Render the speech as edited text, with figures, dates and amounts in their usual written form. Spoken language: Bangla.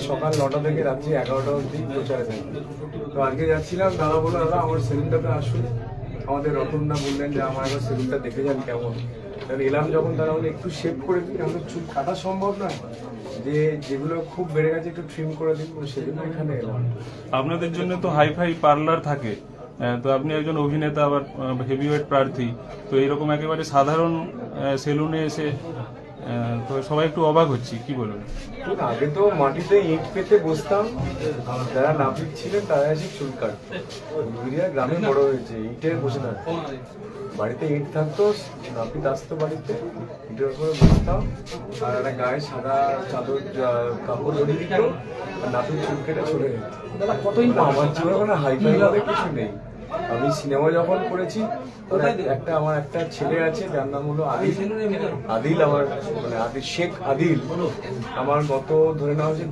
সকাল 9টা থেকে রাত্রি 11টা অবধি প্রচারে থাকি। তো আজকে যাচ্ছিলাম, দাদা বললো দাদা আমার সেলুনটাতে আসুন। আমাদের রতনদা বললেন যে আমার একবার সেলুনটা দেখে যান কেমন। তাহলে এলাম যখন, তারা বলে একটু শেভ করে দিই, আমাদের চুল কাটা সম্ভব নয়, যে যেগুলো খুব বেড়ে গেছে একটু ট্রিম করে দিন, সেজন্য এখানে এলাম। আপনাদের জন্য তো হাইফাই পার্লার থাকে, তো আপনি একজন অভিনেতা আবার হেভিওয়েট প্রার্থী, তো এরকম একেবারে সাধারণ সেলুনে এসে তো সবাই একটু অবাক হচ্ছি, কি বলবেন? আগে তো মাটিতে ইট পেতে বসতাম, যারা নাপিত ছিলেন তারা এসে চুল কাটতো। উলবেড়িয়া গ্রামে বড় হয়েছে, ইটে বসে থাকতো, বাড়িতে ইট থাকতো, নাপিত আসতো বাড়িতে, ইটের উপরে বসতাম, আর একটা গায়ে সাদা চাদর কাপড় জড়িয়ে দিত, আর নাপিত চুল কেটে চলে যেত। আমার জীবনে কোনো হাইফাই বলে কিছু নেই। আমি সিনেমা যখন করেছি, আমার একটা ছেলে আছে যার নাম হলো আদিল। আমার মানে শেখ আদিল আমার গত ধরে নেওয়া হচ্ছে